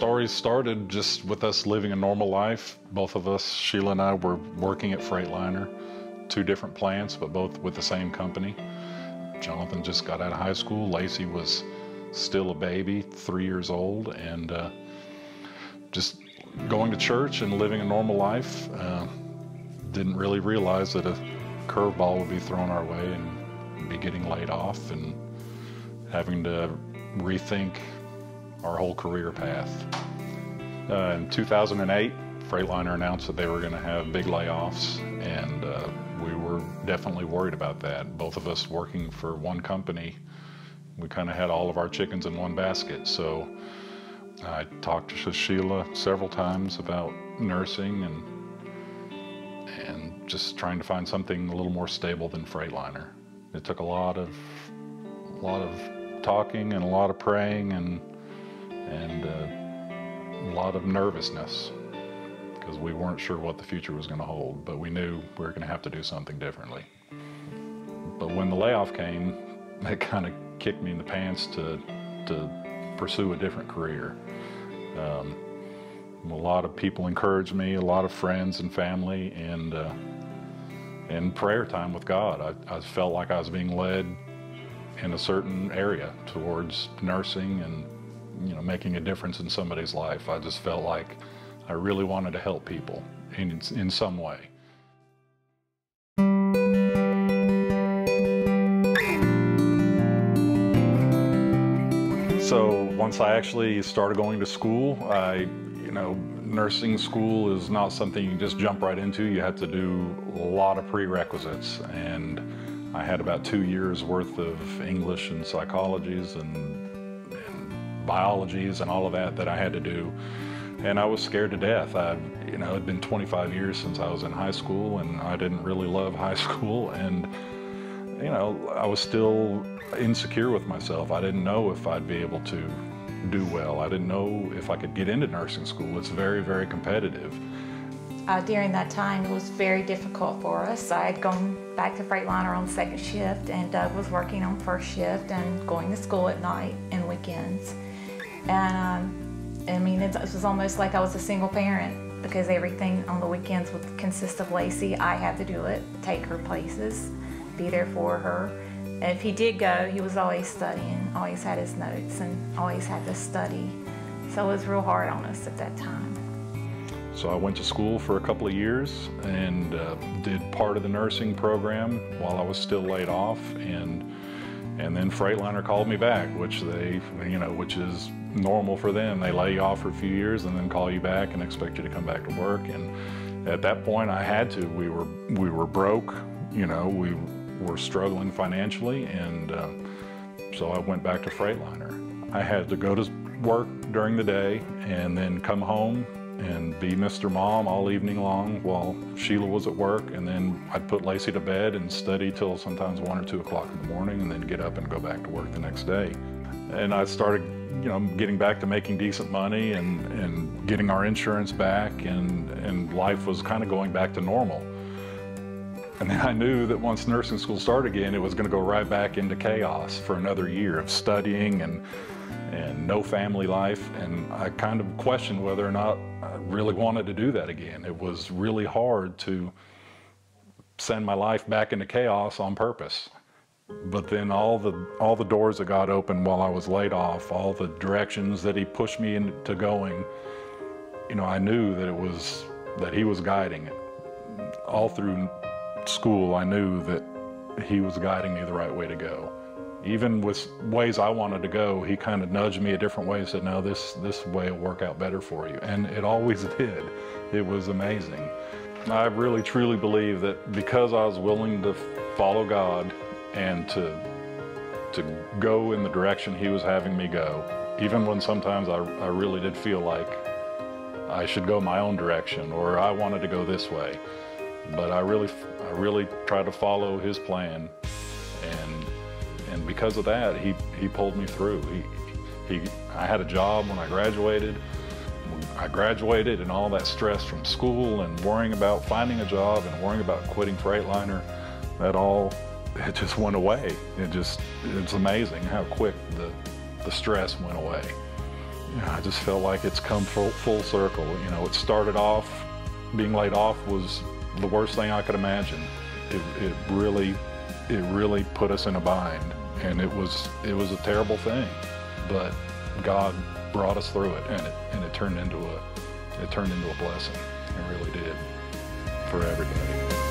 story started just with us living a normal life. Both of us, Sheila and I, were working at Freightliner, two different plants, but both with the same company. Jonathan just got out of high school. Lacey was still a baby, 3 years old, and just going to church and living a normal life. Didn't really realize that a curveball would be thrown our way and be getting laid off and having to rethink our whole career path. In 2008, Freightliner announced that they were going to have big layoffs, and we were definitely worried about that. Both of us working for one company, we kind of had all of our chickens in one basket. So I talked to Sheila several times about nursing and just trying to find something a little more stable than Freightliner. It took a lot of talking and a lot of praying and a lot of nervousness, because we weren't sure what the future was going to hold, but we knew we were going to have to do something differently. But when the layoff came, it kind of kicked me in the pants to pursue a different career. A lot of people encouraged me, a lot of friends and family, and prayer time with God. I felt like I was being led in a certain area towards nursing and, you know, making a difference in somebody's life. I just felt like I really wanted to help people in some way. So once I actually started going to school, nursing school is not something you can just jump right into. You have to do a lot of prerequisites, and I had about 2 years worth of English and psychologies and biologies and all of that I had to do. And I was scared to death. It'd been 25 years since I was in high school, and I didn't really love high school. And, I was still insecure with myself. I didn't know if I'd be able to do well. I didn't know if I could get into nursing school. It's very, very competitive. During that time, it was very difficult for us. I had gone back to Freightliner on second shift, and Doug was working on first shift and going to school at night and weekends. And it was almost like I was a single parent, because everything on the weekends would consist of Lacey. I had to do it, take her places, be there for her. And if he did go, he was always studying, always had his notes, and always had to study. So it was real hard on us at that time. So I went to school for a couple of years and did part of the nursing program while I was still laid off, and then Freightliner called me back, which is normal for them. They lay you off for a few years and then call you back and expect you to come back to work. And at that point, I had to. We were broke, we were struggling financially, and so I went back to Freightliner. I had to go to work during the day and then come home and be Mr. Mom all evening long while Sheila was at work, and then I'd put Lacey to bed and study till sometimes 1 or 2 o'clock in the morning, and then get up and go back to work the next day. And I started, getting back to making decent money and getting our insurance back, and life was kind of going back to normal. And then I knew that once nursing school started again, it was going to go right back into chaos for another year of studying and no family life, and I kind of questioned whether or not I really wanted to do that again. It was really hard to send my life back into chaos on purpose. But then all the doors that God opened while I was laid off, all the directions that He pushed me into going, I knew that He was guiding it. All through school, I knew that He was guiding me the right way to go. Even with ways I wanted to go, He kind of nudged me a different way and said, no, this way will work out better for you. And it always did. It was amazing. I really truly believe that because I was willing to follow God and to go in the direction He was having me go, even when sometimes I really did feel like I should go my own direction or I wanted to go this way. But I really tried to follow His plan, and because of that, he pulled me through. I had a job when I graduated. I graduated, and all that stress from school and worrying about finding a job and worrying about quitting Freightliner, it just went away. It's amazing how quick the stress went away. I just felt like it's come full circle. You know, it started off, being laid off was the worst thing I could imagine. It really put us in a bind, and it was a terrible thing. But God brought us through it, and it turned into a blessing. It really did, for everybody.